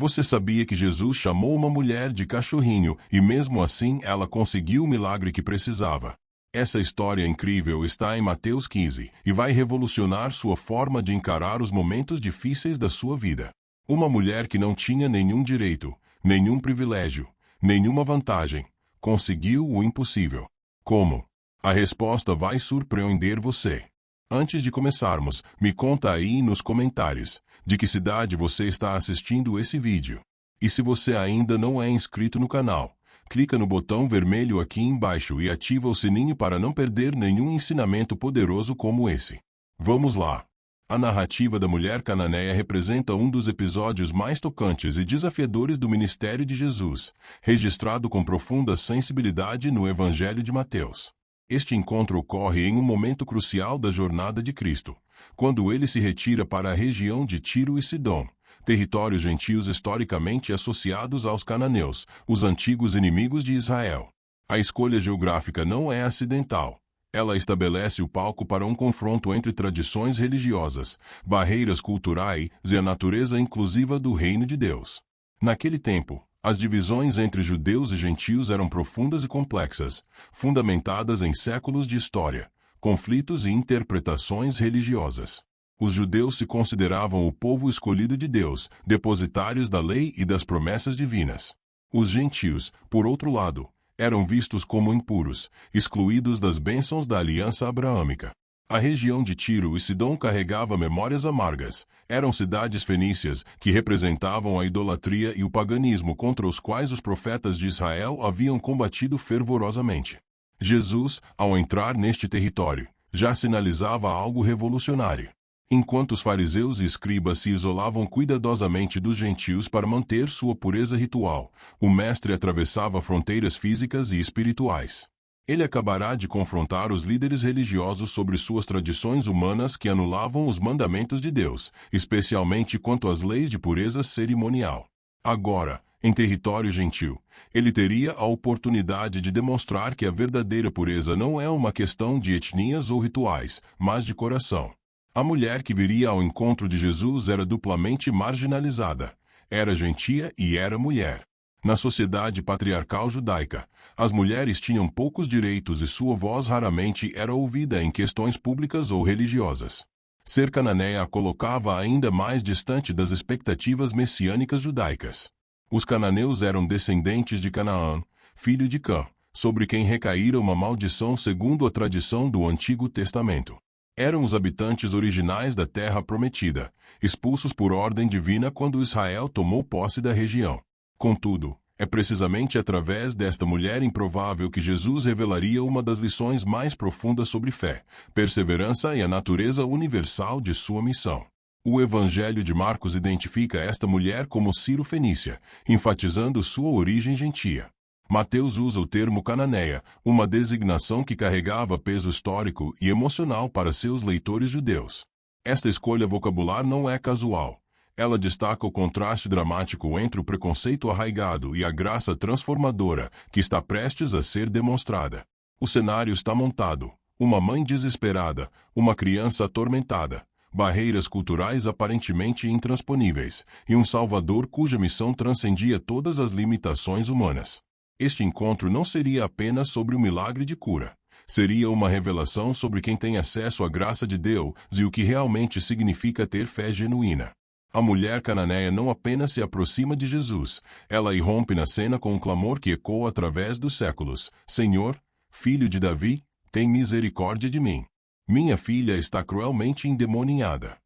Você sabia que Jesus chamou uma mulher de cachorrinho e mesmo assim ela conseguiu o milagre que precisava? Essa história incrível está em Mateus 15 e vai revolucionar sua forma de encarar os momentos difíceis da sua vida. Uma mulher que não tinha nenhum direito, nenhum privilégio, nenhuma vantagem, conseguiu o impossível. Como? A resposta vai surpreender você. Antes de começarmos, me conta aí nos comentários de que cidade você está assistindo esse vídeo. E se você ainda não é inscrito no canal, clica no botão vermelho aqui embaixo e ativa o sininho para não perder nenhum ensinamento poderoso como esse. Vamos lá! A narrativa da mulher cananeia representa um dos episódios mais tocantes e desafiadores do ministério de Jesus, registrado com profunda sensibilidade no Evangelho de Mateus. Este encontro ocorre em um momento crucial da jornada de Cristo, quando ele se retira para a região de Tiro e Sidom, territórios gentios historicamente associados aos cananeus, os antigos inimigos de Israel. A escolha geográfica não é acidental. Ela estabelece o palco para um confronto entre tradições religiosas, barreiras culturais e a natureza inclusiva do reino de Deus. Naquele tempo, as divisões entre judeus e gentios eram profundas e complexas, fundamentadas em séculos de história, conflitos e interpretações religiosas. Os judeus se consideravam o povo escolhido de Deus, depositários da lei e das promessas divinas. Os gentios, por outro lado, eram vistos como impuros, excluídos das bênçãos da aliança abraâmica. A região de Tiro e Sidom carregava memórias amargas. Eram cidades fenícias que representavam a idolatria e o paganismo contra os quais os profetas de Israel haviam combatido fervorosamente. Jesus, ao entrar neste território, já sinalizava algo revolucionário. Enquanto os fariseus e escribas se isolavam cuidadosamente dos gentios para manter sua pureza ritual, o mestre atravessava fronteiras físicas e espirituais. Ele acabará de confrontar os líderes religiosos sobre suas tradições humanas que anulavam os mandamentos de Deus, especialmente quanto às leis de pureza cerimonial. Agora, em território gentil, ele teria a oportunidade de demonstrar que a verdadeira pureza não é uma questão de etnias ou rituais, mas de coração. A mulher que viria ao encontro de Jesus era duplamente marginalizada. Era gentia e era mulher. Na sociedade patriarcal judaica, as mulheres tinham poucos direitos e sua voz raramente era ouvida em questões públicas ou religiosas. Ser cananeia a colocava ainda mais distante das expectativas messiânicas judaicas. Os cananeus eram descendentes de Canaã, filho de Cã, sobre quem recaíra uma maldição segundo a tradição do Antigo Testamento. Eram os habitantes originais da Terra Prometida, expulsos por ordem divina quando Israel tomou posse da região. Contudo, é precisamente através desta mulher improvável que Jesus revelaria uma das lições mais profundas sobre fé, perseverança e a natureza universal de sua missão. O Evangelho de Marcos identifica esta mulher como Ciro-fenícia, enfatizando sua origem gentia. Mateus usa o termo cananeia, uma designação que carregava peso histórico e emocional para seus leitores judeus. Esta escolha vocabular não é casual. Ela destaca o contraste dramático entre o preconceito arraigado e a graça transformadora que está prestes a ser demonstrada. O cenário está montado: uma mãe desesperada, uma criança atormentada, barreiras culturais aparentemente intransponíveis, e um Salvador cuja missão transcendia todas as limitações humanas. Este encontro não seria apenas sobre o milagre de cura. Seria uma revelação sobre quem tem acesso à graça de Deus e o que realmente significa ter fé genuína. A mulher cananeia não apenas se aproxima de Jesus, ela irrompe na cena com um clamor que ecoa através dos séculos: Senhor, filho de Davi, tem misericórdia de mim. Minha filha está cruelmente endemoniada.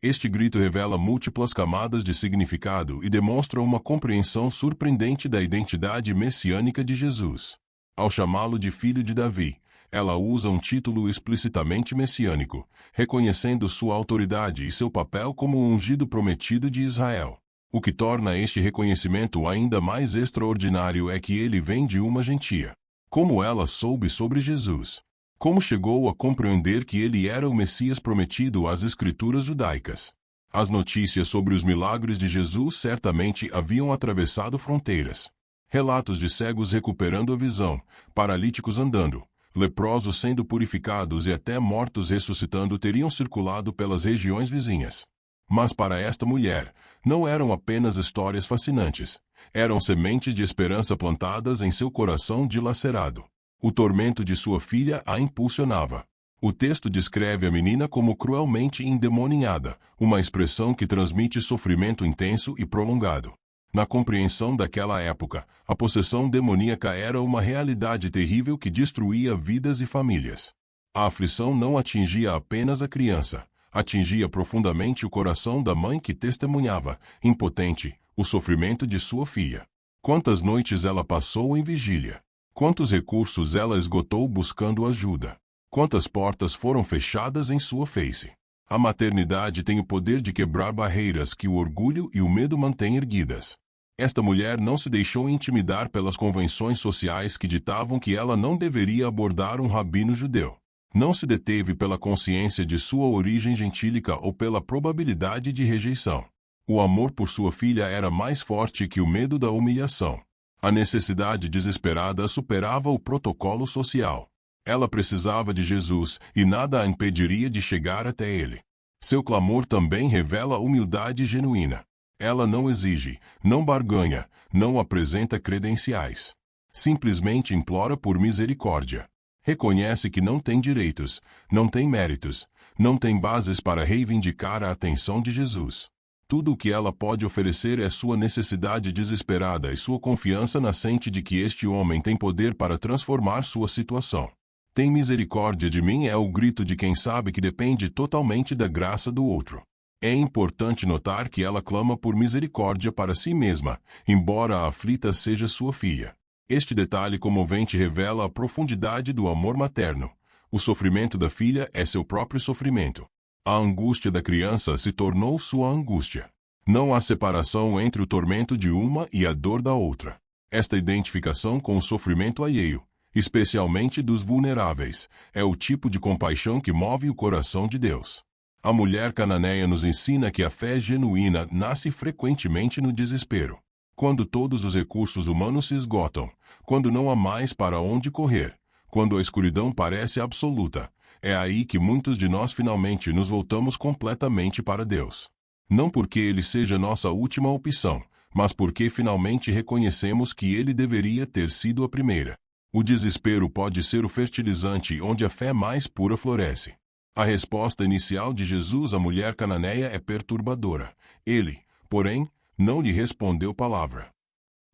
Este grito revela múltiplas camadas de significado e demonstra uma compreensão surpreendente da identidade messiânica de Jesus. Ao chamá-lo de filho de Davi, ela usa um título explicitamente messiânico, reconhecendo sua autoridade e seu papel como o ungido prometido de Israel. O que torna este reconhecimento ainda mais extraordinário é que ele vem de uma gentia. Como ela soube sobre Jesus? Como chegou a compreender que ele era o Messias prometido às Escrituras judaicas? As notícias sobre os milagres de Jesus certamente haviam atravessado fronteiras. Relatos de cegos recuperando a visão, paralíticos andando, leprosos sendo purificados e até mortos ressuscitando teriam circulado pelas regiões vizinhas. Mas para esta mulher, não eram apenas histórias fascinantes. Eram sementes de esperança plantadas em seu coração dilacerado. O tormento de sua filha a impulsionava. O texto descreve a menina como cruelmente endemoniada, uma expressão que transmite sofrimento intenso e prolongado. Na compreensão daquela época, a possessão demoníaca era uma realidade terrível que destruía vidas e famílias. A aflição não atingia apenas a criança, atingia profundamente o coração da mãe que testemunhava, impotente, o sofrimento de sua filha. Quantas noites ela passou em vigília? Quantos recursos ela esgotou buscando ajuda? Quantas portas foram fechadas em sua face? A maternidade tem o poder de quebrar barreiras que o orgulho e o medo mantêm erguidas. Esta mulher não se deixou intimidar pelas convenções sociais que ditavam que ela não deveria abordar um rabino judeu. Não se deteve pela consciência de sua origem gentílica ou pela probabilidade de rejeição. O amor por sua filha era mais forte que o medo da humilhação. A necessidade desesperada superava o protocolo social. Ela precisava de Jesus e nada a impediria de chegar até ele. Seu clamor também revela humildade genuína. Ela não exige, não barganha, não apresenta credenciais. Simplesmente implora por misericórdia. Reconhece que não tem direitos, não tem méritos, não tem bases para reivindicar a atenção de Jesus. Tudo o que ela pode oferecer é sua necessidade desesperada e sua confiança nascente de que este homem tem poder para transformar sua situação. Tem misericórdia de mim é o grito de quem sabe que depende totalmente da graça do outro. É importante notar que ela clama por misericórdia para si mesma, embora a aflita seja sua filha. Este detalhe comovente revela a profundidade do amor materno. O sofrimento da filha é seu próprio sofrimento. A angústia da criança se tornou sua angústia. Não há separação entre o tormento de uma e a dor da outra. Esta identificação com o sofrimento alheio, especialmente dos vulneráveis, é o tipo de compaixão que move o coração de Deus. A mulher cananeia nos ensina que a fé genuína nasce frequentemente no desespero. Quando todos os recursos humanos se esgotam, quando não há mais para onde correr, quando a escuridão parece absoluta, é aí que muitos de nós finalmente nos voltamos completamente para Deus. Não porque Ele seja nossa última opção, mas porque finalmente reconhecemos que Ele deveria ter sido a primeira. O desespero pode ser o fertilizante onde a fé mais pura floresce. A resposta inicial de Jesus à mulher cananeia é perturbadora. Ele, porém, não lhe respondeu palavra.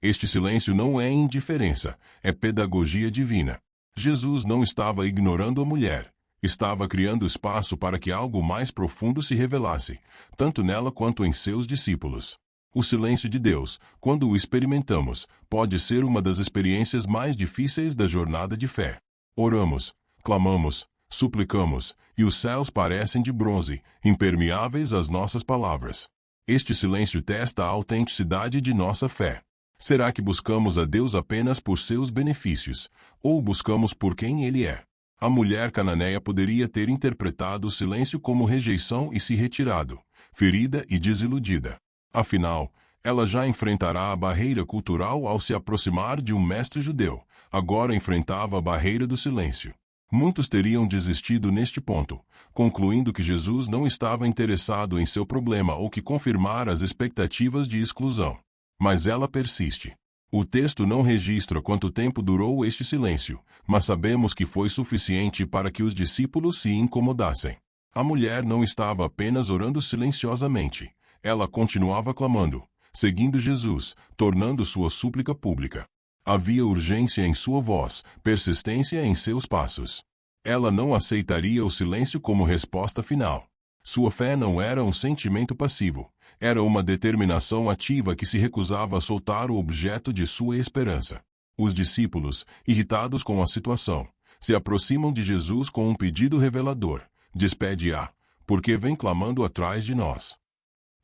Este silêncio não é indiferença, é pedagogia divina. Jesus não estava ignorando a mulher. Estava criando espaço para que algo mais profundo se revelasse, tanto nela quanto em seus discípulos. O silêncio de Deus, quando o experimentamos, pode ser uma das experiências mais difíceis da jornada de fé. Oramos, clamamos, suplicamos, e os céus parecem de bronze, impermeáveis às nossas palavras. Este silêncio testa a autenticidade de nossa fé. Será que buscamos a Deus apenas por seus benefícios, ou buscamos por quem Ele é? A mulher cananeia poderia ter interpretado o silêncio como rejeição e se retirado, ferida e desiludida. Afinal, ela já enfrentará a barreira cultural ao se aproximar de um mestre judeu. Agora enfrentava a barreira do silêncio. Muitos teriam desistido neste ponto, concluindo que Jesus não estava interessado em seu problema ou que confirmar as expectativas de exclusão. Mas ela persiste. O texto não registra quanto tempo durou este silêncio, mas sabemos que foi suficiente para que os discípulos se incomodassem. A mulher não estava apenas orando silenciosamente. Ela continuava clamando, seguindo Jesus, tornando sua súplica pública. Havia urgência em sua voz, persistência em seus passos. Ela não aceitaria o silêncio como resposta final. Sua fé não era um sentimento passivo, era uma determinação ativa que se recusava a soltar o objeto de sua esperança. Os discípulos, irritados com a situação, se aproximam de Jesus com um pedido revelador: despede-a, porque vem clamando atrás de nós.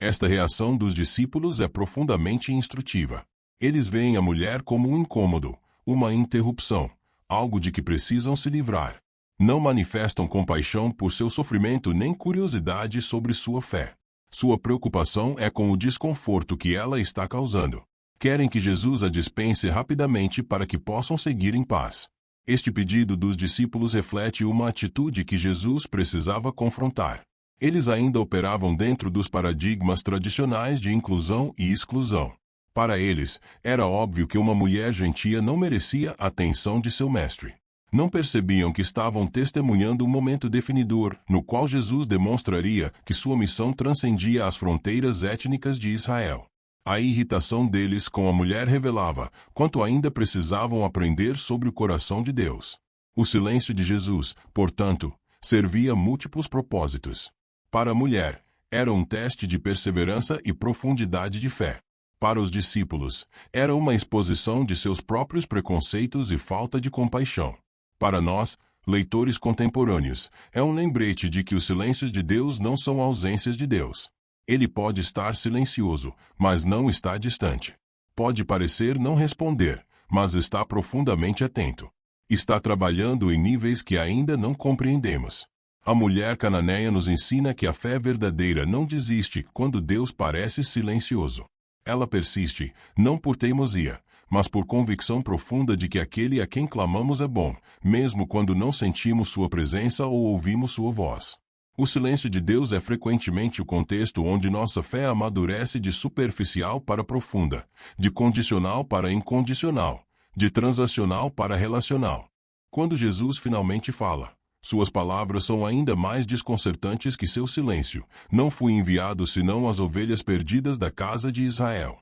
Esta reação dos discípulos é profundamente instrutiva. Eles veem a mulher como um incômodo, uma interrupção, algo de que precisam se livrar. Não manifestam compaixão por seu sofrimento nem curiosidade sobre sua fé. Sua preocupação é com o desconforto que ela está causando. Querem que Jesus a dispense rapidamente para que possam seguir em paz. Este pedido dos discípulos reflete uma atitude que Jesus precisava confrontar. Eles ainda operavam dentro dos paradigmas tradicionais de inclusão e exclusão. Para eles, era óbvio que uma mulher gentia não merecia a atenção de seu mestre. Não percebiam que estavam testemunhando um momento definidor, no qual Jesus demonstraria que sua missão transcendia as fronteiras étnicas de Israel. A irritação deles com a mulher revelava quanto ainda precisavam aprender sobre o coração de Deus. O silêncio de Jesus, portanto, servia múltiplos propósitos. Para a mulher, era um teste de perseverança e profundidade de fé. Para os discípulos, era uma exposição de seus próprios preconceitos e falta de compaixão. Para nós, leitores contemporâneos, é um lembrete de que os silêncios de Deus não são ausências de Deus. Ele pode estar silencioso, mas não está distante. Pode parecer não responder, mas está profundamente atento. Está trabalhando em níveis que ainda não compreendemos. A mulher cananeia nos ensina que a fé verdadeira não desiste quando Deus parece silencioso. Ela persiste, não por teimosia, mas por convicção profunda de que aquele a quem clamamos é bom, mesmo quando não sentimos sua presença ou ouvimos sua voz. O silêncio de Deus é frequentemente o contexto onde nossa fé amadurece de superficial para profunda, de condicional para incondicional, de transacional para relacional. Quando Jesus finalmente fala, suas palavras são ainda mais desconcertantes que seu silêncio. Não fui enviado senão às ovelhas perdidas da casa de Israel.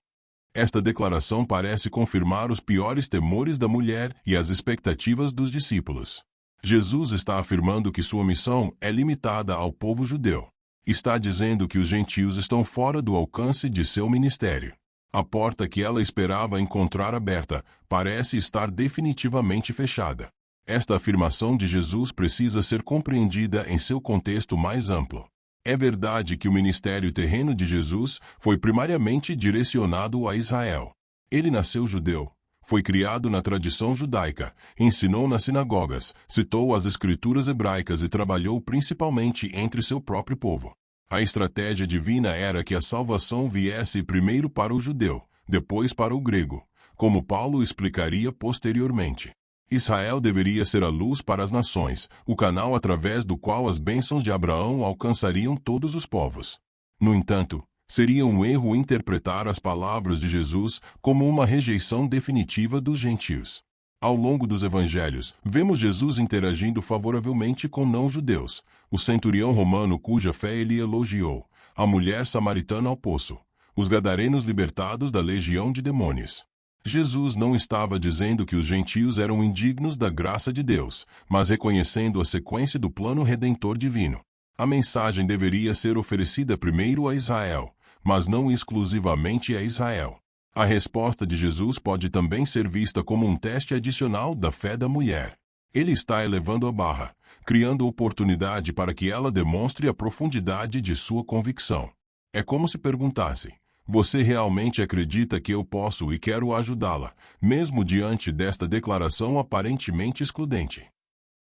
Esta declaração parece confirmar os piores temores da mulher e as expectativas dos discípulos. Jesus está afirmando que sua missão é limitada ao povo judeu. Está dizendo que os gentios estão fora do alcance de seu ministério. A porta que ela esperava encontrar aberta parece estar definitivamente fechada. Esta afirmação de Jesus precisa ser compreendida em seu contexto mais amplo. É verdade que o ministério terreno de Jesus foi primariamente direcionado a Israel. Ele nasceu judeu, foi criado na tradição judaica, ensinou nas sinagogas, citou as escrituras hebraicas e trabalhou principalmente entre seu próprio povo. A estratégia divina era que a salvação viesse primeiro para o judeu, depois para o grego, como Paulo explicaria posteriormente. Israel deveria ser a luz para as nações, o canal através do qual as bênçãos de Abraão alcançariam todos os povos. No entanto, seria um erro interpretar as palavras de Jesus como uma rejeição definitiva dos gentios. Ao longo dos evangelhos, vemos Jesus interagindo favoravelmente com não-judeus, o centurião romano cuja fé ele elogiou, a mulher samaritana ao poço, os gadarenos libertados da legião de demônios. Jesus não estava dizendo que os gentios eram indignos da graça de Deus, mas reconhecendo a sequência do plano redentor divino. A mensagem deveria ser oferecida primeiro a Israel, mas não exclusivamente a Israel. A resposta de Jesus pode também ser vista como um teste adicional da fé da mulher. Ele está elevando a barra, criando oportunidade para que ela demonstre a profundidade de sua convicção. É como se perguntasse: você realmente acredita que eu posso e quero ajudá-la, mesmo diante desta declaração aparentemente excludente?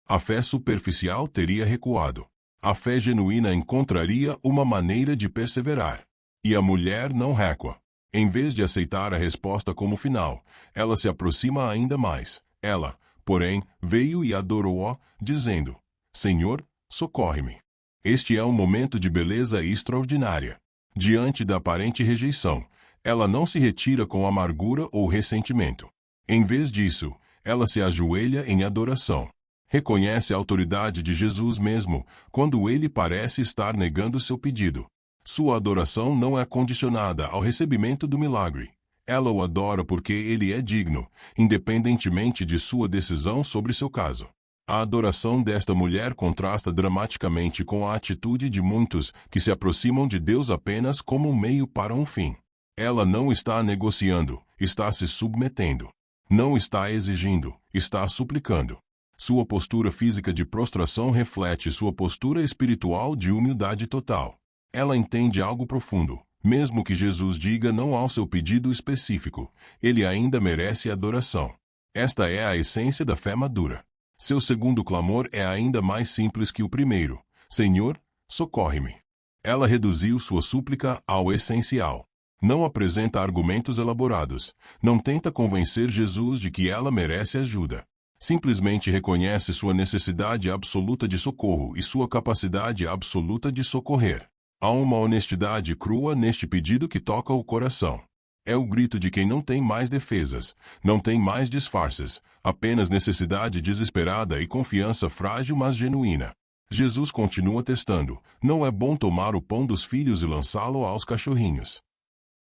A fé superficial teria recuado. A fé genuína encontraria uma maneira de perseverar. E a mulher não recua. Em vez de aceitar a resposta como final, ela se aproxima ainda mais. Ela, porém, veio e adorou-o, dizendo: Senhor, socorre-me. Este é um momento de beleza extraordinária. Diante da aparente rejeição, ela não se retira com amargura ou ressentimento. Em vez disso, ela se ajoelha em adoração. Reconhece a autoridade de Jesus mesmo, quando ele parece estar negando seu pedido. Sua adoração não é condicionada ao recebimento do milagre. Ela o adora porque ele é digno, independentemente de sua decisão sobre seu caso. A adoração desta mulher contrasta dramaticamente com a atitude de muitos que se aproximam de Deus apenas como um meio para um fim. Ela não está negociando, está se submetendo. Não está exigindo, está suplicando. Sua postura física de prostração reflete sua postura espiritual de humildade total. Ela entende algo profundo. Mesmo que Jesus diga não ao seu pedido específico, ele ainda merece adoração. Esta é a essência da fé madura. Seu segundo clamor é ainda mais simples que o primeiro: Senhor, socorre-me. Ela reduziu sua súplica ao essencial. Não apresenta argumentos elaborados. Não tenta convencer Jesus de que ela merece ajuda. Simplesmente reconhece sua necessidade absoluta de socorro e sua capacidade absoluta de socorrer. Há uma honestidade crua neste pedido que toca o coração. É o grito de quem não tem mais defesas, não tem mais disfarces, apenas necessidade desesperada e confiança frágil mas genuína. Jesus continua testando: não é bom tomar o pão dos filhos e lançá-lo aos cachorrinhos.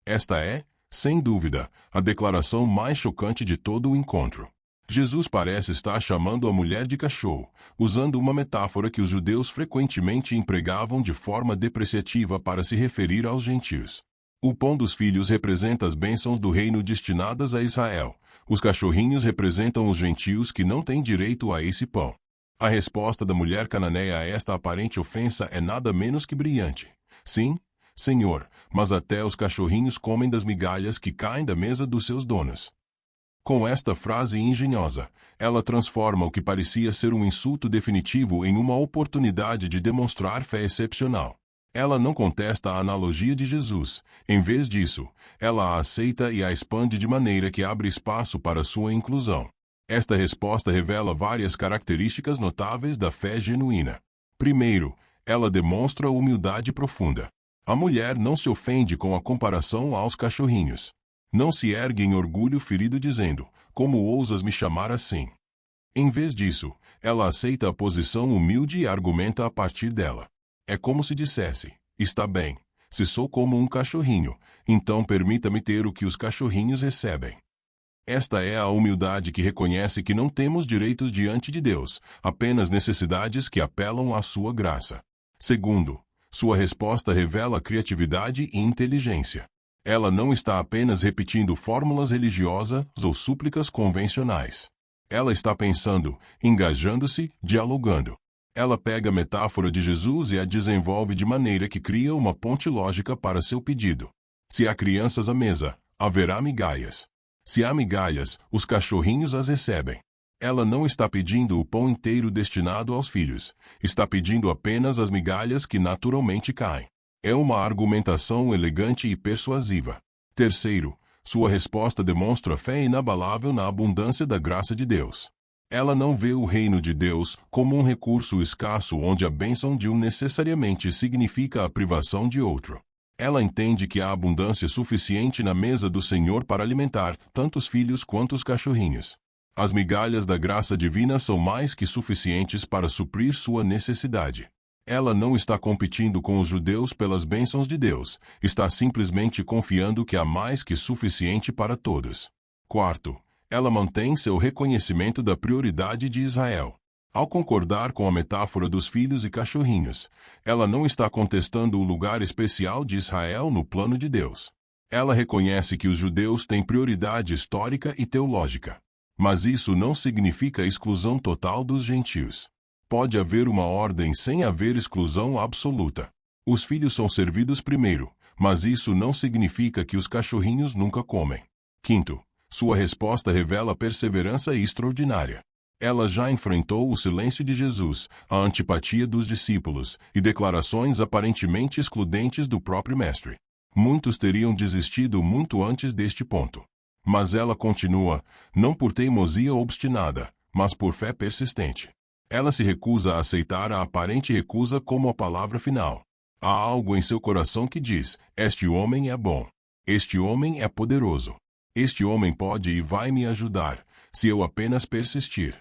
Esta é, sem dúvida, a declaração mais chocante de todo o encontro. Jesus parece estar chamando a mulher de cachorro, usando uma metáfora que os judeus frequentemente empregavam de forma depreciativa para se referir aos gentios. O pão dos filhos representa as bênçãos do reino destinadas a Israel. Os cachorrinhos representam os gentios que não têm direito a esse pão. A resposta da mulher cananeia a esta aparente ofensa é nada menos que brilhante. Sim, Senhor, mas até os cachorrinhos comem das migalhas que caem da mesa dos seus donos. Com esta frase engenhosa, ela transforma o que parecia ser um insulto definitivo em uma oportunidade de demonstrar fé excepcional. Ela não contesta a analogia de Jesus. Em vez disso, ela a aceita e a expande de maneira que abre espaço para sua inclusão. Esta resposta revela várias características notáveis da fé genuína. Primeiro, ela demonstra humildade profunda. A mulher não se ofende com a comparação aos cachorrinhos. Não se ergue em orgulho ferido dizendo: como ousas me chamar assim? Em vez disso, ela aceita a posição humilde e argumenta a partir dela. É como se dissesse: está bem, se sou como um cachorrinho, então permita-me ter o que os cachorrinhos recebem. Esta é a humildade que reconhece que não temos direitos diante de Deus, apenas necessidades que apelam à sua graça. Segundo, sua resposta revela criatividade e inteligência. Ela não está apenas repetindo fórmulas religiosas ou súplicas convencionais. Ela está pensando, engajando-se, dialogando. Ela pega a metáfora de Jesus e a desenvolve de maneira que cria uma ponte lógica para seu pedido. Se há crianças à mesa, haverá migalhas. Se há migalhas, os cachorrinhos as recebem. Ela não está pedindo o pão inteiro destinado aos filhos. Está pedindo apenas as migalhas que naturalmente caem. É uma argumentação elegante e persuasiva. Terceiro, sua resposta demonstra fé inabalável na abundância da graça de Deus. Ela não vê o reino de Deus como um recurso escasso onde a bênção de um necessariamente significa a privação de outro. Ela entende que há abundância suficiente na mesa do Senhor para alimentar tanto os filhos quanto os cachorrinhos. As migalhas da graça divina são mais que suficientes para suprir sua necessidade. Ela não está competindo com os judeus pelas bênçãos de Deus, está simplesmente confiando que há mais que suficiente para todos. Quarto, ela mantém seu reconhecimento da prioridade de Israel. Ao concordar com a metáfora dos filhos e cachorrinhos, ela não está contestando o lugar especial de Israel no plano de Deus. Ela reconhece que os judeus têm prioridade histórica e teológica. Mas isso não significa exclusão total dos gentios. Pode haver uma ordem sem haver exclusão absoluta. Os filhos são servidos primeiro, mas isso não significa que os cachorrinhos nunca comem. Quinto, sua resposta revela perseverança extraordinária. Ela já enfrentou o silêncio de Jesus, a antipatia dos discípulos e declarações aparentemente excludentes do próprio mestre. Muitos teriam desistido muito antes deste ponto. Mas ela continua, não por teimosia obstinada, mas por fé persistente. Ela se recusa a aceitar a aparente recusa como a palavra final. Há algo em seu coração que diz: este homem é bom. Este homem é poderoso. Este homem pode e vai me ajudar, se eu apenas persistir.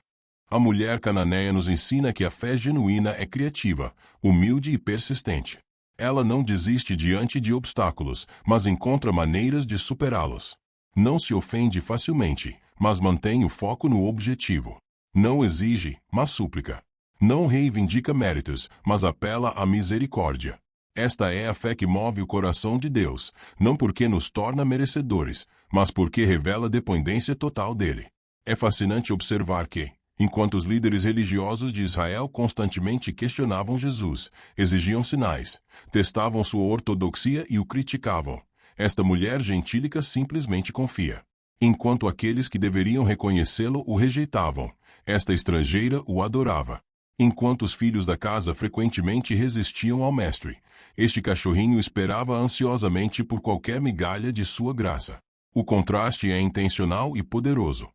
A mulher cananeia nos ensina que a fé genuína é criativa, humilde e persistente. Ela não desiste diante de obstáculos, mas encontra maneiras de superá-los. Não se ofende facilmente, mas mantém o foco no objetivo. Não exige, mas súplica. Não reivindica méritos, mas apela à misericórdia. Esta é a fé que move o coração de Deus, não porque nos torna merecedores, mas porque revela dependência total dele. É fascinante observar que, enquanto os líderes religiosos de Israel constantemente questionavam Jesus, exigiam sinais, testavam sua ortodoxia e o criticavam, esta mulher gentílica simplesmente confia. Enquanto aqueles que deveriam reconhecê-lo o rejeitavam, esta estrangeira o adorava. Enquanto os filhos da casa frequentemente resistiam ao mestre, este cachorrinho esperava ansiosamente por qualquer migalha de sua graça. O contraste é intencional e poderoso.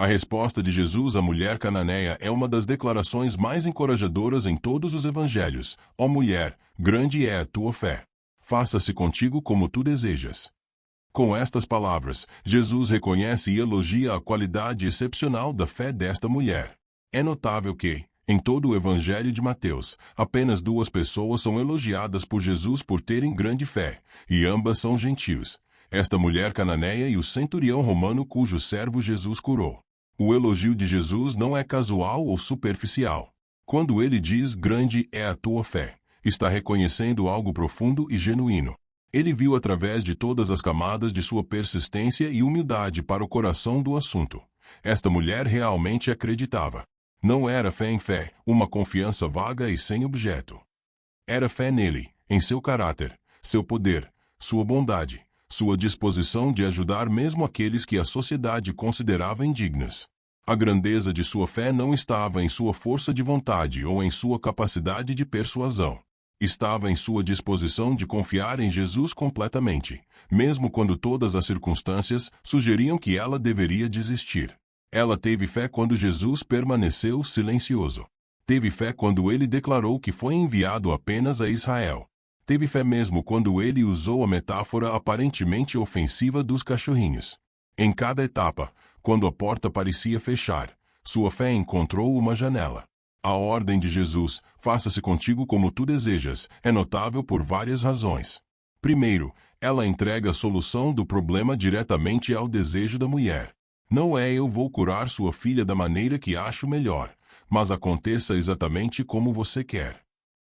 A resposta de Jesus à mulher cananeia é uma das declarações mais encorajadoras em todos os evangelhos. Ó mulher, grande é a tua fé. Faça-se contigo como tu desejas. Com estas palavras, Jesus reconhece e elogia a qualidade excepcional da fé desta mulher. É notável que, em todo o Evangelho de Mateus, apenas 2 pessoas são elogiadas por Jesus por terem grande fé, e ambas são gentios. Esta mulher cananeia e o centurião romano cujo servo Jesus curou. O elogio de Jesus não é casual ou superficial. Quando ele diz grande é a tua fé, está reconhecendo algo profundo e genuíno. Ele viu através de todas as camadas de sua persistência e humildade para o coração do assunto. Esta mulher realmente acreditava. Não era fé em fé, uma confiança vaga e sem objeto. Era fé nele, em seu caráter, seu poder, sua bondade, sua disposição de ajudar mesmo aqueles que a sociedade considerava indignos. A grandeza de sua fé não estava em sua força de vontade ou em sua capacidade de persuasão. Estava em sua disposição de confiar em Jesus completamente, mesmo quando todas as circunstâncias sugeriam que ela deveria desistir. Ela teve fé quando Jesus permaneceu silencioso. Teve fé quando ele declarou que foi enviado apenas a Israel. Teve fé mesmo quando ele usou a metáfora aparentemente ofensiva dos cachorrinhos. Em cada etapa, quando a porta parecia fechar, sua fé encontrou uma janela. A ordem de Jesus, faça-se contigo como tu desejas, é notável por várias razões. Primeiro, ela entrega a solução do problema diretamente ao desejo da mulher. Não é eu vou curar sua filha da maneira que acho melhor, mas aconteça exatamente como você quer.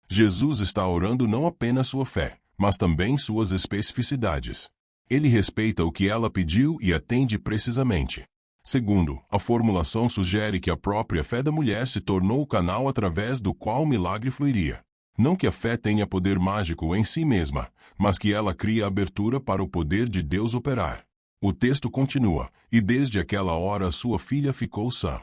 Jesus está orando não apenas sua fé, mas também suas especificidades. Ele respeita o que ela pediu e atende precisamente. Segundo, a formulação sugere que a própria fé da mulher se tornou o canal através do qual o milagre fluiria. Não que a fé tenha poder mágico em si mesma, mas que ela cria abertura para o poder de Deus operar. O texto continua, e desde aquela hora sua filha ficou sã.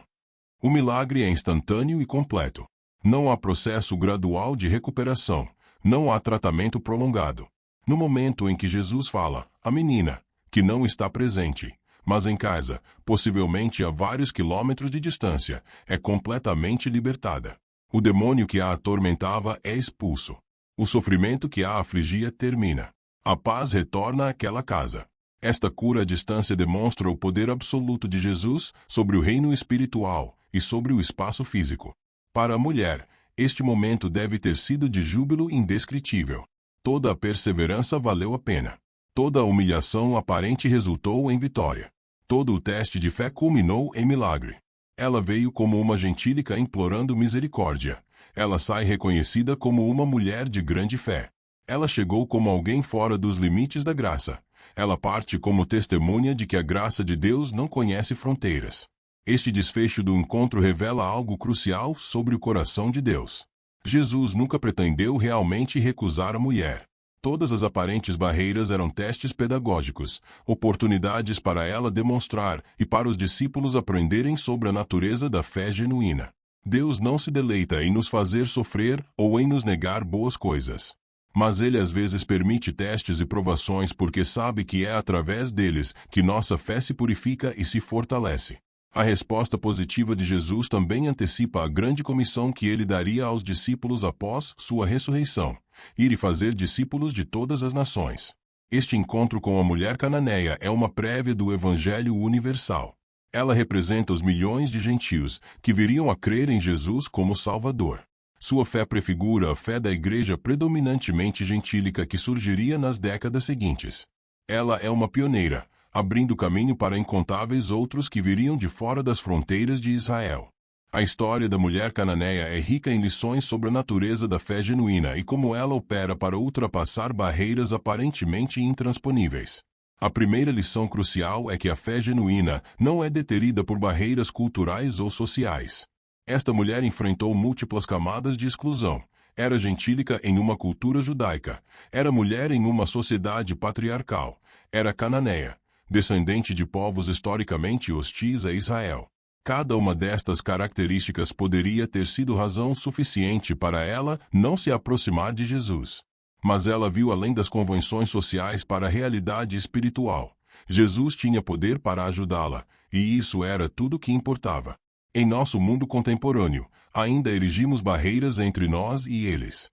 O milagre é instantâneo e completo. Não há processo gradual de recuperação, não há tratamento prolongado. No momento em que Jesus fala, a menina, que não está presente, mas em casa, possivelmente a vários quilômetros de distância, é completamente libertada. O demônio que a atormentava é expulso. O sofrimento que a afligia termina. A paz retorna àquela casa. Esta cura à distância demonstra o poder absoluto de Jesus sobre o reino espiritual e sobre o espaço físico. Para a mulher, este momento deve ter sido de júbilo indescritível. Toda a perseverança valeu a pena. Toda a humilhação aparente resultou em vitória. Todo o teste de fé culminou em milagre. Ela veio como uma gentílica implorando misericórdia. Ela sai reconhecida como uma mulher de grande fé. Ela chegou como alguém fora dos limites da graça. Ela parte como testemunha de que a graça de Deus não conhece fronteiras. Este desfecho do encontro revela algo crucial sobre o coração de Deus. Jesus nunca pretendeu realmente recusar a mulher. Todas as aparentes barreiras eram testes pedagógicos, oportunidades para ela demonstrar e para os discípulos aprenderem sobre a natureza da fé genuína. Deus não se deleita em nos fazer sofrer ou em nos negar boas coisas. Mas Ele às vezes permite testes e provações porque sabe que é através deles que nossa fé se purifica e se fortalece. A resposta positiva de Jesus também antecipa a grande comissão que ele daria aos discípulos após sua ressurreição: ir e fazer discípulos de todas as nações. Este encontro com a mulher cananeia é uma prévia do Evangelho universal. Ela representa os milhões de gentios que viriam a crer em Jesus como Salvador. Sua fé prefigura a fé da igreja predominantemente gentílica que surgiria nas décadas seguintes. Ela é uma pioneira, abrindo caminho para incontáveis outros que viriam de fora das fronteiras de Israel. A história da mulher cananeia é rica em lições sobre a natureza da fé genuína e como ela opera para ultrapassar barreiras aparentemente intransponíveis. A primeira lição crucial é que a fé genuína não é deterida por barreiras culturais ou sociais. Esta mulher enfrentou múltiplas camadas de exclusão. Era gentílica em uma cultura judaica. Era mulher em uma sociedade patriarcal. Era cananeia, descendente de povos historicamente hostis a Israel. Cada uma destas características poderia ter sido razão suficiente para ela não se aproximar de Jesus. Mas ela viu além das convenções sociais para a realidade espiritual. Jesus tinha poder para ajudá-la, e isso era tudo que importava. Em nosso mundo contemporâneo, ainda erigimos barreiras entre nós e eles.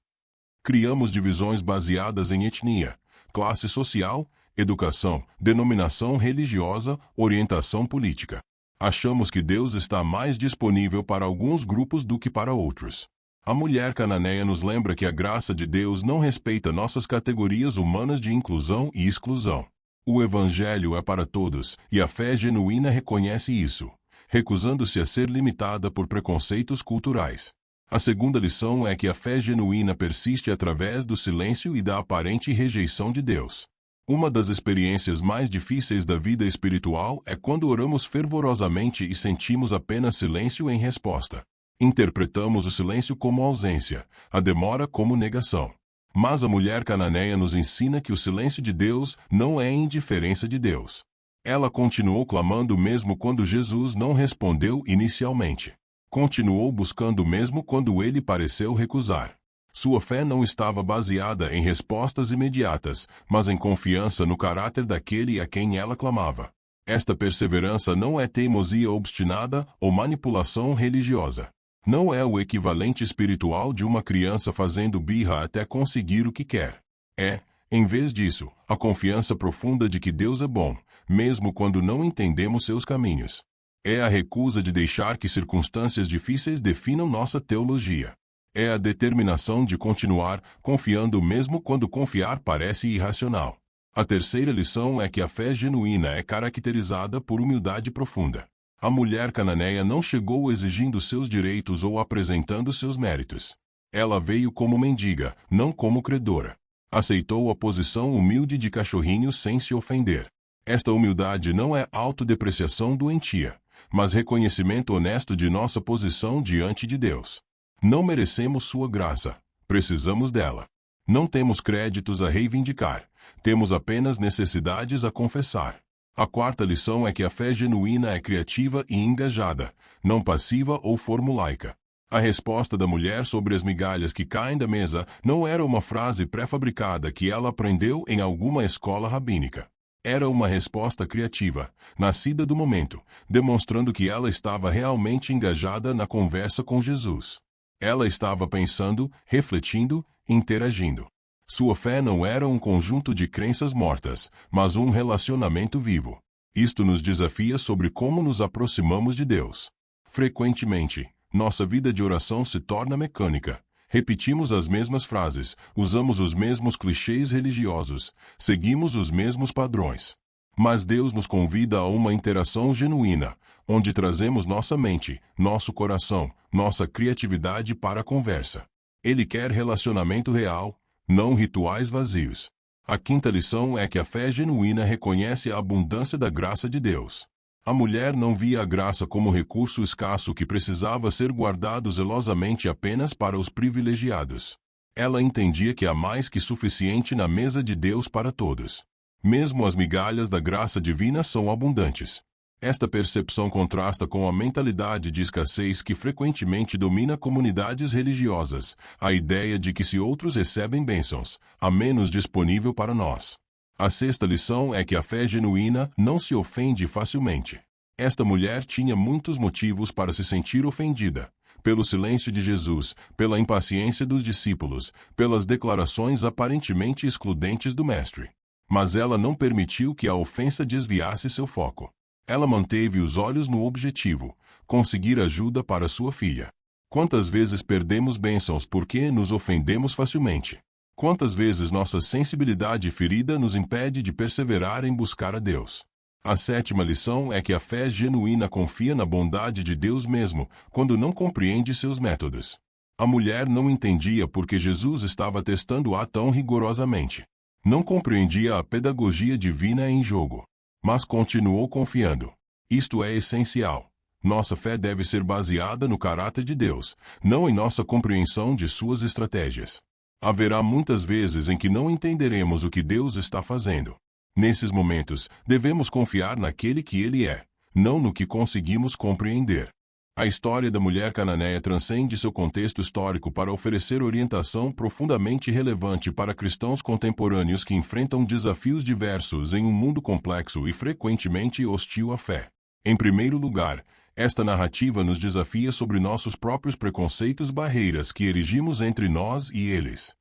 Criamos divisões baseadas em etnia, classe social, educação, denominação religiosa, orientação política. Achamos que Deus está mais disponível para alguns grupos do que para outros. A mulher cananeia nos lembra que a graça de Deus não respeita nossas categorias humanas de inclusão e exclusão. O Evangelho é para todos, e a fé genuína reconhece isso, recusando-se a ser limitada por preconceitos culturais. A segunda lição é que a fé genuína persiste através do silêncio e da aparente rejeição de Deus. Uma das experiências mais difíceis da vida espiritual é quando oramos fervorosamente e sentimos apenas silêncio em resposta. Interpretamos o silêncio como ausência, a demora como negação. Mas a mulher cananeia nos ensina que o silêncio de Deus não é indiferença de Deus. Ela continuou clamando mesmo quando Jesus não respondeu inicialmente. Continuou buscando mesmo quando ele pareceu recusar. Sua fé não estava baseada em respostas imediatas, mas em confiança no caráter daquele a quem ela clamava. Esta perseverança não é teimosia obstinada ou manipulação religiosa. Não é o equivalente espiritual de uma criança fazendo birra até conseguir o que quer. É, em vez disso, a confiança profunda de que Deus é bom, mesmo quando não entendemos seus caminhos. É a recusa de deixar que circunstâncias difíceis definam nossa teologia. É a determinação de continuar confiando mesmo quando confiar parece irracional. A terceira lição é que a fé genuína é caracterizada por humildade profunda. A mulher cananeia não chegou exigindo seus direitos ou apresentando seus méritos. Ela veio como mendiga, não como credora. Aceitou a posição humilde de cachorrinho sem se ofender. Esta humildade não é autodepreciação doentia, mas reconhecimento honesto de nossa posição diante de Deus. Não merecemos sua graça, precisamos dela. Não temos créditos a reivindicar, temos apenas necessidades a confessar. A quarta lição é que a fé genuína é criativa e engajada, não passiva ou formulaica. A resposta da mulher sobre as migalhas que caem da mesa não era uma frase pré-fabricada que ela aprendeu em alguma escola rabínica. Era uma resposta criativa, nascida do momento, demonstrando que ela estava realmente engajada na conversa com Jesus. Ela estava pensando, refletindo, interagindo. Sua fé não era um conjunto de crenças mortas, mas um relacionamento vivo. Isto nos desafia sobre como nos aproximamos de Deus. Frequentemente, nossa vida de oração se torna mecânica. Repetimos as mesmas frases, usamos os mesmos clichês religiosos, seguimos os mesmos padrões. Mas Deus nos convida a uma interação genuína, onde trazemos nossa mente, nosso coração, nossa criatividade para a conversa. Ele quer relacionamento real, não rituais vazios. A quinta lição é que a fé genuína reconhece a abundância da graça de Deus. A mulher não via a graça como recurso escasso que precisava ser guardado zelosamente apenas para os privilegiados. Ela entendia que há mais que suficiente na mesa de Deus para todos. Mesmo as migalhas da graça divina são abundantes. Esta percepção contrasta com a mentalidade de escassez que frequentemente domina comunidades religiosas, a ideia de que se outros recebem bênçãos, há menos disponível para nós. A sexta lição é que a fé genuína não se ofende facilmente. Esta mulher tinha muitos motivos para se sentir ofendida, pelo silêncio de Jesus, pela impaciência dos discípulos, pelas declarações aparentemente excludentes do Mestre. Mas ela não permitiu que a ofensa desviasse seu foco. Ela manteve os olhos no objetivo, conseguir ajuda para sua filha. Quantas vezes perdemos bênçãos porque nos ofendemos facilmente? Quantas vezes nossa sensibilidade ferida nos impede de perseverar em buscar a Deus? A sétima lição é que a fé genuína confia na bondade de Deus mesmo, quando não compreende seus métodos. A mulher não entendia por que Jesus estava testando-a tão rigorosamente. Não compreendia a pedagogia divina em jogo. Mas continuou confiando. Isto é essencial. Nossa fé deve ser baseada no caráter de Deus, não em nossa compreensão de suas estratégias. Haverá muitas vezes em que não entenderemos o que Deus está fazendo. Nesses momentos, devemos confiar naquele que Ele é, não no que conseguimos compreender. A história da mulher cananeia transcende seu contexto histórico para oferecer orientação profundamente relevante para cristãos contemporâneos que enfrentam desafios diversos em um mundo complexo e frequentemente hostil à fé. Em primeiro lugar, esta narrativa nos desafia sobre nossos próprios preconceitos e barreiras que erigimos entre nós e eles.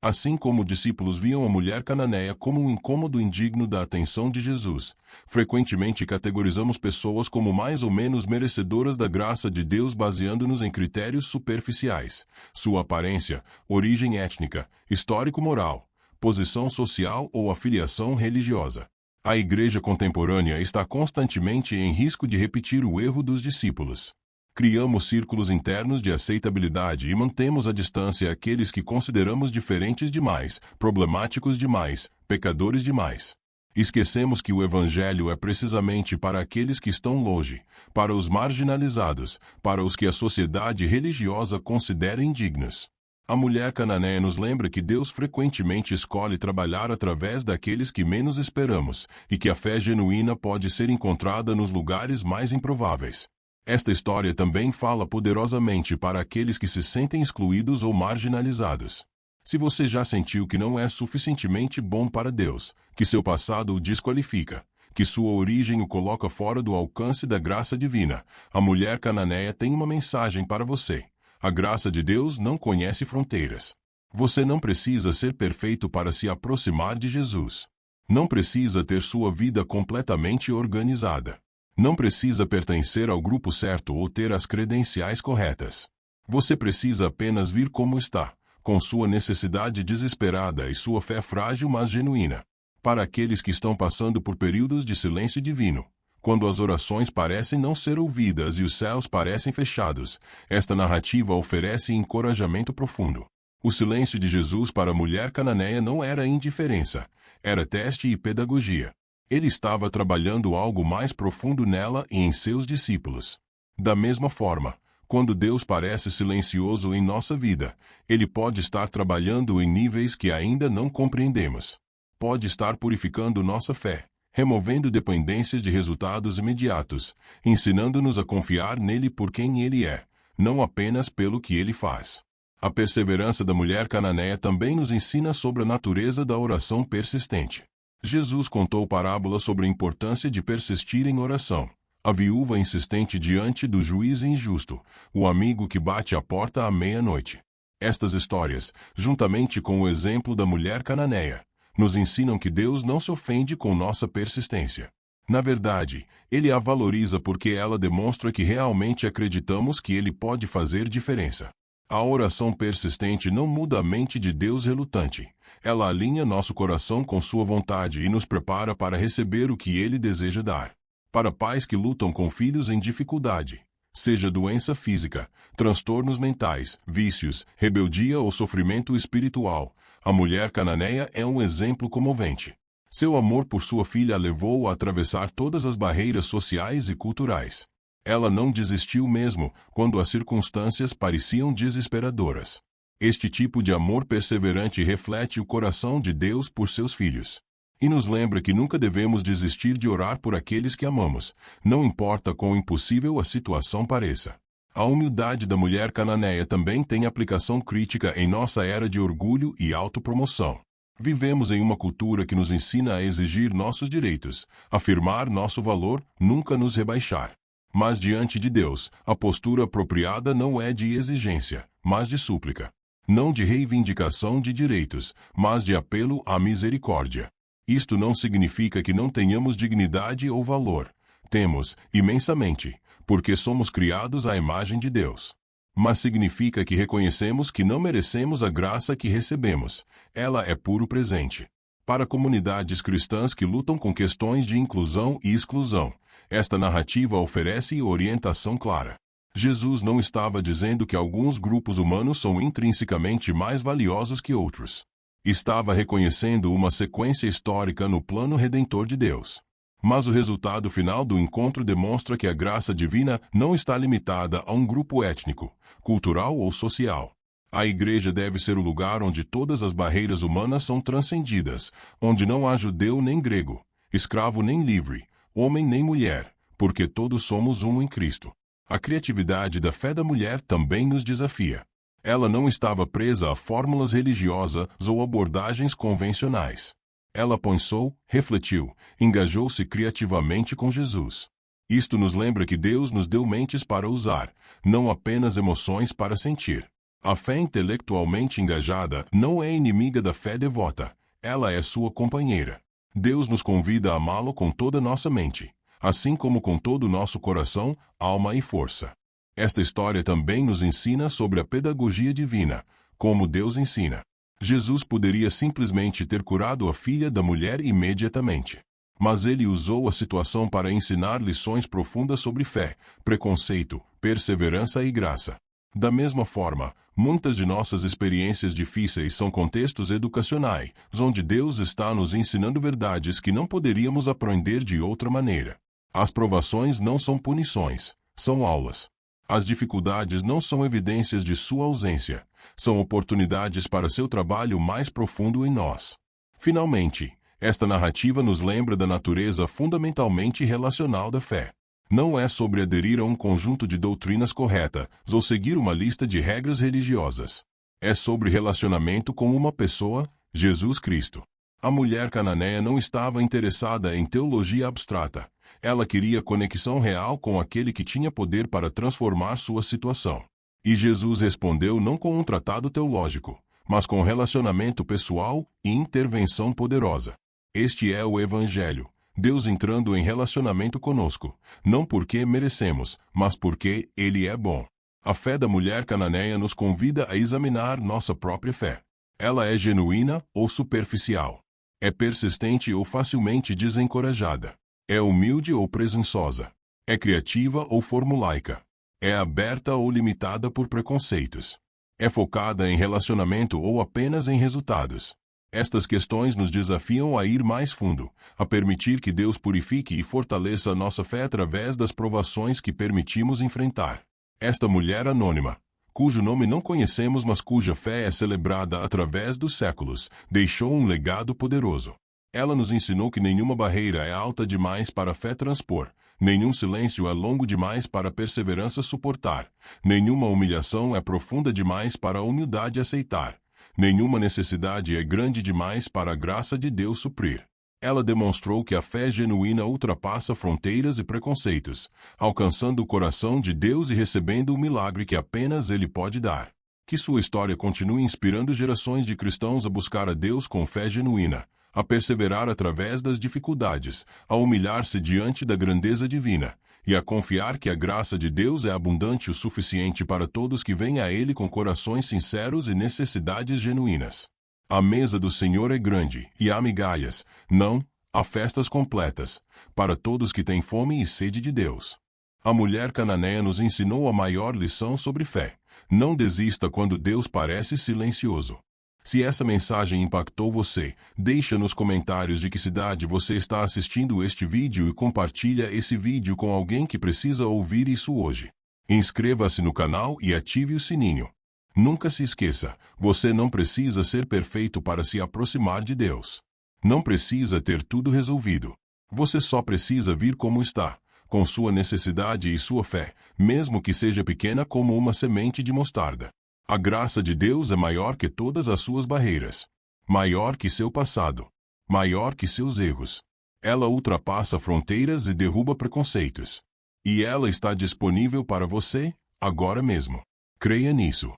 Assim como os discípulos viam a mulher cananeia como um incômodo indigno da atenção de Jesus, frequentemente categorizamos pessoas como mais ou menos merecedoras da graça de Deus baseando-nos em critérios superficiais: sua aparência, origem étnica, histórico-moral, posição social ou afiliação religiosa. A igreja contemporânea está constantemente em risco de repetir o erro dos discípulos. Criamos círculos internos de aceitabilidade e mantemos à distância aqueles que consideramos diferentes demais, problemáticos demais, pecadores demais. Esquecemos que o Evangelho é precisamente para aqueles que estão longe, para os marginalizados, para os que a sociedade religiosa considera indignos. A mulher cananeia nos lembra que Deus frequentemente escolhe trabalhar através daqueles que menos esperamos, e que a fé genuína pode ser encontrada nos lugares mais improváveis. Esta história também fala poderosamente para aqueles que se sentem excluídos ou marginalizados. Se você já sentiu que não é suficientemente bom para Deus, que seu passado o desqualifica, que sua origem o coloca fora do alcance da graça divina, a mulher cananeia tem uma mensagem para você. A graça de Deus não conhece fronteiras. Você não precisa ser perfeito para se aproximar de Jesus. Não precisa ter sua vida completamente organizada. Não precisa pertencer ao grupo certo ou ter as credenciais corretas. Você precisa apenas vir como está, com sua necessidade desesperada e sua fé frágil mas genuína. Para aqueles que estão passando por períodos de silêncio divino, quando as orações parecem não ser ouvidas e os céus parecem fechados, esta narrativa oferece encorajamento profundo. O silêncio de Jesus para a mulher cananeia não era indiferença, era teste e pedagogia. Ele estava trabalhando algo mais profundo nela e em seus discípulos. Da mesma forma, quando Deus parece silencioso em nossa vida, Ele pode estar trabalhando em níveis que ainda não compreendemos. Pode estar purificando nossa fé, removendo dependências de resultados imediatos, ensinando-nos a confiar nele por quem Ele é, não apenas pelo que Ele faz. A perseverança da mulher cananeia também nos ensina sobre a natureza da oração persistente. Jesus contou parábolas sobre a importância de persistir em oração. A viúva insistente diante do juiz injusto, o amigo que bate à porta à meia-noite. Estas histórias, juntamente com o exemplo da mulher cananeia, nos ensinam que Deus não se ofende com nossa persistência. Na verdade, Ele a valoriza porque ela demonstra que realmente acreditamos que Ele pode fazer diferença. A oração persistente não muda a mente de Deus relutante. Ela alinha nosso coração com sua vontade e nos prepara para receber o que Ele deseja dar. Para pais que lutam com filhos em dificuldade, seja doença física, transtornos mentais, vícios, rebeldia ou sofrimento espiritual, a mulher cananeia é um exemplo comovente. Seu amor por sua filha a levou a atravessar todas as barreiras sociais e culturais. Ela não desistiu mesmo quando as circunstâncias pareciam desesperadoras. Este tipo de amor perseverante reflete o coração de Deus por seus filhos. E nos lembra que nunca devemos desistir de orar por aqueles que amamos, não importa quão impossível a situação pareça. A humildade da mulher cananeia também tem aplicação crítica em nossa era de orgulho e autopromoção. Vivemos em uma cultura que nos ensina a exigir nossos direitos, afirmar nosso valor, nunca nos rebaixar. Mas diante de Deus, a postura apropriada não é de exigência, mas de súplica. Não de reivindicação de direitos, mas de apelo à misericórdia. Isto não significa que não tenhamos dignidade ou valor. Temos, imensamente, porque somos criados à imagem de Deus. Mas significa que reconhecemos que não merecemos a graça que recebemos. Ela é puro presente. Para comunidades cristãs que lutam com questões de inclusão e exclusão, esta narrativa oferece orientação clara. Jesus não estava dizendo que alguns grupos humanos são intrinsecamente mais valiosos que outros. Estava reconhecendo uma sequência histórica no plano redentor de Deus. Mas o resultado final do encontro demonstra que a graça divina não está limitada a um grupo étnico, cultural ou social. A igreja deve ser o lugar onde todas as barreiras humanas são transcendidas, onde não há judeu nem grego, escravo nem livre, homem nem mulher, porque todos somos um em Cristo. A criatividade da fé da mulher também nos desafia. Ela não estava presa a fórmulas religiosas ou abordagens convencionais. Ela pensou, refletiu, engajou-se criativamente com Jesus. Isto nos lembra que Deus nos deu mentes para usar, não apenas emoções para sentir. A fé intelectualmente engajada não é inimiga da fé devota, ela é sua companheira. Deus nos convida a amá-lo com toda nossa mente, assim como com todo o nosso coração, alma e força. Esta história também nos ensina sobre a pedagogia divina, como Deus ensina. Jesus poderia simplesmente ter curado a filha da mulher imediatamente. Mas ele usou a situação para ensinar lições profundas sobre fé, preconceito, perseverança e graça. Da mesma forma, muitas de nossas experiências difíceis são contextos educacionais, onde Deus está nos ensinando verdades que não poderíamos aprender de outra maneira. As provações não são punições, são aulas. As dificuldades não são evidências de sua ausência, são oportunidades para seu trabalho mais profundo em nós. Finalmente, esta narrativa nos lembra da natureza fundamentalmente relacional da fé. Não é sobre aderir a um conjunto de doutrinas corretas ou seguir uma lista de regras religiosas. É sobre relacionamento com uma pessoa, Jesus Cristo. A mulher cananeia não estava interessada em teologia abstrata. Ela queria conexão real com aquele que tinha poder para transformar sua situação. E Jesus respondeu não com um tratado teológico, mas com relacionamento pessoal e intervenção poderosa. Este é o Evangelho, Deus entrando em relacionamento conosco, não porque merecemos, mas porque Ele é bom. A fé da mulher cananeia nos convida a examinar nossa própria fé. Ela é genuína ou superficial? É persistente ou facilmente desencorajada? É humilde ou presunçosa? É criativa ou formulaica? É aberta ou limitada por preconceitos? É focada em relacionamento ou apenas em resultados? Estas questões nos desafiam a ir mais fundo, a permitir que Deus purifique e fortaleça a nossa fé através das provações que permitimos enfrentar. Esta mulher anônima, cujo nome não conhecemos mas cuja fé é celebrada através dos séculos, deixou um legado poderoso. Ela nos ensinou que nenhuma barreira é alta demais para a fé transpor, nenhum silêncio é longo demais para a perseverança suportar, nenhuma humilhação é profunda demais para a humildade aceitar. Nenhuma necessidade é grande demais para a graça de Deus suprir. Ela demonstrou que a fé genuína ultrapassa fronteiras e preconceitos, alcançando o coração de Deus e recebendo o milagre que apenas Ele pode dar. Que sua história continue inspirando gerações de cristãos a buscar a Deus com fé genuína, a perseverar através das dificuldades, a humilhar-se diante da grandeza divina, e a confiar que a graça de Deus é abundante o suficiente para todos que vêm a Ele com corações sinceros e necessidades genuínas. A mesa do Senhor é grande, e há migalhas, não, há festas completas, para todos que têm fome e sede de Deus. A mulher cananeia nos ensinou a maior lição sobre fé. Não desista quando Deus parece silencioso. Se essa mensagem impactou você, deixa nos comentários de que cidade você está assistindo este vídeo e compartilha esse vídeo com alguém que precisa ouvir isso hoje. Inscreva-se no canal e ative o sininho. Nunca se esqueça, você não precisa ser perfeito para se aproximar de Deus. Não precisa ter tudo resolvido. Você só precisa vir como está, com sua necessidade e sua fé, mesmo que seja pequena como uma semente de mostarda. A graça de Deus é maior que todas as suas barreiras, maior que seu passado, maior que seus erros. Ela ultrapassa fronteiras e derruba preconceitos. E ela está disponível para você, agora mesmo. Creia nisso.